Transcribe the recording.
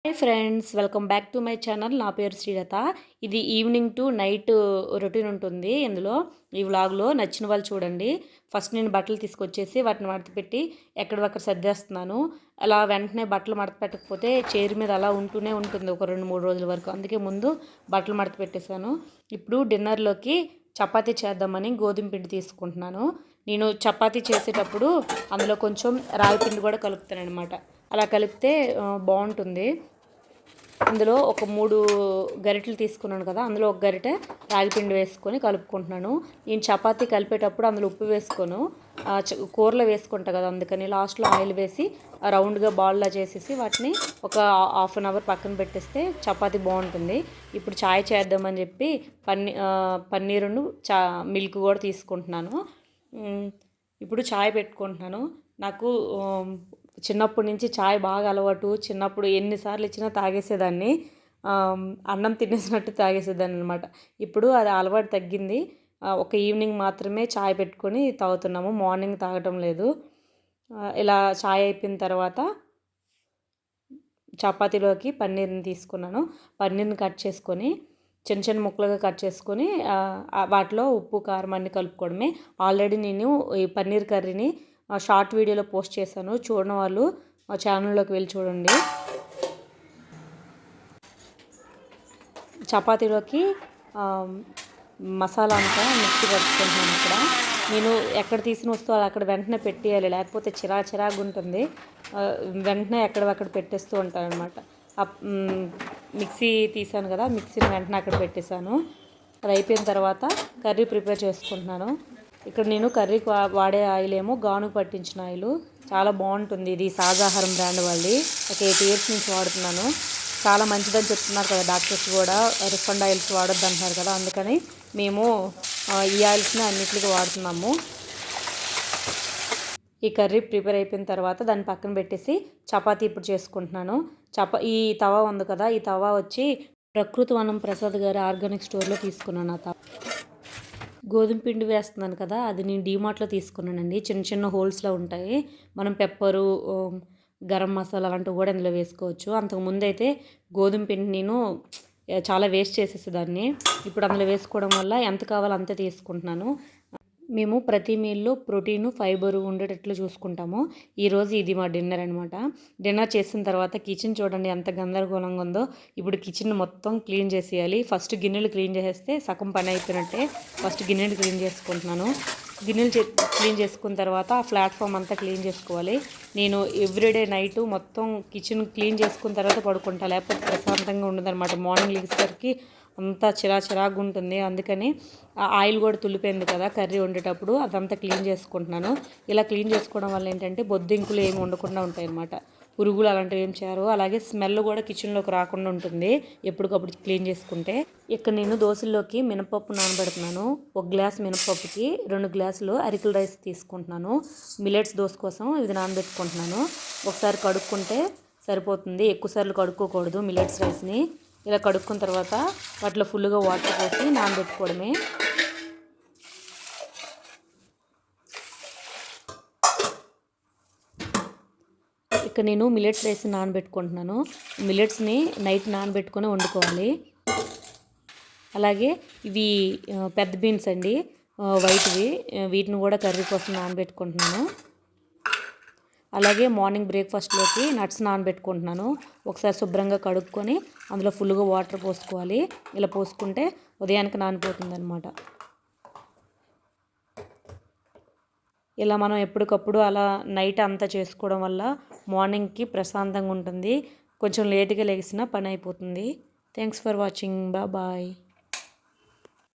Hi friends, welcome back to my channel. నా పేరు శ్రీలత. ఇది ఈవినింగ్ టు నైట్ రొటీన్ ఉంటుంది. ఇందులో ఈ వ్లాగ్లో నచ్చిన వాళ్ళు చూడండి. ఫస్ట్ నేను బట్టలు తీసుకొచ్చేసి వాటిని మడత పెట్టి ఎక్కడొక్కడ సర్దేస్తున్నాను. అలా వెంటనే బట్టలు మడత పెట్టకపోతే చైర్ మీద అలా ఉంటూనే ఉంటుంది ఒక 2-3 రోజుల వరకు. అందుకే ముందు బట్టలు మడత పెట్టేశాను. ఇప్పుడు డిన్నర్లోకి చపాతీ చేద్దామని గోధుమ పిండి తీసుకుంటున్నాను. నేను చపాతీ చేసేటప్పుడు అందులో కొంచెం రాగి పిండి కూడా కలుపుతాను అనమాట. అలా కలిపితే బాగుంటుంది. ఇందులో ఒక 3 గరిటెలు తీసుకున్నాను కదా, అందులో ఒక గరిటె రాగిపిండి వేసుకొని కలుపుకుంటున్నాను. నేను చపాతీ కలిపేటప్పుడు అందులో ఉప్పు వేసుకోను, కూరలో వేసుకుంటా కదా, అందుకని లాస్ట్లో ఆయిల్ వేసి రౌండ్గా బాల్లా చేసేసి వాటిని ఒక హాఫ్ అన్ అవర్ పక్కన పెట్టేస్తే చపాతీ బాగుంటుంది. ఇప్పుడు చాయ్ చేద్దామని చెప్పి పన్నీరును మిల్క్ కూడా తీసుకుంటున్నాను. ఇప్పుడు చాయ్ పెట్టుకుంటున్నాను. నాకు చిన్నప్పటి నుంచి చాయ్ బాగా అలవాటు. చిన్నప్పుడు ఎన్నిసార్లు ఇచ్చినా తాగేసేదాన్ని, అన్నం తినేసినట్టు తాగేసేదాన్ని అనమాట. ఇప్పుడు అది అలవాటు తగ్గింది. ఒక ఈవినింగ్ మాత్రమే చాయ్ పెట్టుకొని తాగుతున్నాము, మార్నింగ్ తాగటం లేదు. ఇలా చాయ్ అయిపోయిన తర్వాత చపాతీలోకి పన్నీర్ని తీసుకున్నాను. పన్నీర్ని కట్ చేసుకొని చిన్న చిన్న ముక్కలుగా కట్ చేసుకొని వాటిలో ఉప్పు కారం అన్నీ కలుపుకోవడమే. ఆల్రెడీ నేను ఈ పన్నీర్ కర్రీని షార్ట్ వీడియోలో పోస్ట్ చేశాను, చూడని వాళ్ళు మా ఛానల్లోకి వెళ్ళి చూడండి. చపాతీలోకి మసాలా అంతా మిక్సీ పట్టుకుంటున్నాను. ఇక్కడ నేను ఎక్కడ తీసిన వస్తువు అక్కడ వెంటనే పెట్టేయాలి, లేకపోతే చిరాకు ఉంటుంది. వెంటనే ఎక్కడక్కడ పెట్టేస్తూ ఉంటాను అనమాట. మిక్సీ తీసాను కదా, మిక్సీని వెంటనే అక్కడ పెట్టేశాను. అది అయిపోయిన తర్వాత కర్రీ ప్రిపేర్ చేసుకుంటున్నాను. ఇక్కడ నేను కర్రీకి వాడే ఆయిల్ ఏమో గాను పట్టించిన ఆయిల్, చాలా బాగుంటుంది. ఇది సాజాహారం బ్రాండ్ వాళ్ళది. ఒక 8 years నుంచి వాడుతున్నాను. చాలా మంచిదని చెప్తున్నారు కదా డాక్టర్స్ కూడా, రిఫండ్ ఆయిల్స్ వాడొద్దు అంటున్నారు కదా, అందుకని మేము ఈ ఆయిల్స్ని అన్నిటికీ వాడుతున్నాము. ఈ కర్రీ ప్రిపేర్ అయిపోయిన తర్వాత దాన్ని పక్కన పెట్టేసి చపాతీ ఇప్పుడు చేసుకుంటున్నాను. ఈ తవా ఉంది కదా, ఈ తవా వచ్చి ప్రకృతి వనం ప్రసాద్ గారి ఆర్గానిక్ స్టోర్లో తీసుకున్నాను. ఆ తవా గోధుమ పిండి వేస్తున్నాను కదా, అది నేను డీమార్ట్లో తీసుకున్నానండి. చిన్న చిన్న హోల్స్లో ఉంటాయి. మనం పెప్పరు, గరం మసాలా అలాంటివి కూడా ఇందులో వేసుకోవచ్చు. అంతకుముందు అయితే గోధుమ పిండి నేను చాలా వేస్ట్ చేసేసేదాన్ని. ఇప్పుడు అందులో వేసుకోవడం వల్ల ఎంత కావాలో అంతే తీసుకుంటున్నాను. మేము ప్రతి మీల్లో ప్రోటీను, ఫైబరు ఉండేటట్లు చూసుకుంటాము. ఈరోజు ఇది మా డిన్నర్ అనమాట. డిన్నర్ చేసిన తర్వాత కిచెన్ చూడండి ఎంత గందరగోళంగా ఉందో. ఇప్పుడు కిచెన్ మొత్తం క్లీన్ చేసేయాలి. ఫస్ట్ గిన్నెలు క్లీన్ చేసేస్తే సగం పని అయిపోయినట్టే. ఫస్ట్ గిన్నెలు క్లీన్ చేసుకుంటున్నాను. గిన్నెలు క్లీన్ చేసుకున్న తర్వాత ఆ ప్లాట్ఫామ్ అంతా క్లీన్ చేసుకోవాలి. నేను ఎవ్రీడే నైటు మొత్తం కిచెన్ క్లీన్ చేసుకున్న తర్వాత పడుకుంటా, లేకపోతే ప్రశాంతంగా ఉండదన్నమాట. మార్నింగ్ లేచేసరికి అంతా చిరాకుగా ఉంటుంది. అందుకని ఆయిల్ కూడా తుల్లిపోయింది కదా కర్రీ వండేటప్పుడు, అదంతా క్లీన్ చేసుకుంటున్నాను. ఇలా క్లీన్ చేసుకోవడం వల్ల ఏంటంటే బొద్దింకులు ఏమి ఉండకుండా ఉంటాయి అన్నమాట. పురుగులు అలాంటివి ఏం చేయరు. అలాగే స్మెల్ కూడా కిచెన్లోకి రాకుండా ఉంటుంది ఎప్పటికప్పుడు క్లీన్ చేసుకుంటే. ఇక్కడ నేను దోశల్లోకి మినపప్పు నానబెడుతున్నాను. 1 గ్లాస్ మినపప్పుకి 2 గ్లాసులు అరికల రైస్ తీసుకుంటున్నాను. మిల్లెట్స్ దోశ కోసం ఇది నానబెట్టుకుంటున్నాను. ఒకసారి కడుక్కుంటే సరిపోతుంది, ఎక్కువసార్లు కడుక్కోకూడదు మిల్లెట్స్ రైస్ని. ఇలా కడుక్కున్న తర్వాత వాటిలో ఫుల్గా వాటర్ పోసి నానబెట్టుకోవడమే. ఇక్కడ నేను మిల్లెట్స్ రైస్ నానబెట్టుకుంటున్నాను. మిల్లెట్స్ని నైట్ నానబెట్టుకొని వండుకోవాలి. అలాగే ఇవి పెద్ద బీన్స్ అండి, వైట్వి, వీటిని కూడా కర్రీ కోసం నానబెట్టుకుంటున్నాను. అలాగే మార్నింగ్ బ్రేక్ఫాస్ట్లోకి నట్స్ నానబెట్టుకుంటున్నాను. ఒకసారి శుభ్రంగా కడుక్కొని అందులో ఫుల్గా వాటర్ పోసుకోవాలి. ఇలా పోసుకుంటే ఉదయానికి నానిపోతుంది అనమాట. ఇలా మనం ఎప్పటికప్పుడు అలా నైట్ అంతా చేసుకోవడం వల్ల మార్నింగ్కి ప్రశాంతంగా ఉంటుంది. కొంచెం లేట్గా లెగిసినా పని అయిపోతుంది. Thanks for watching. బాయ్.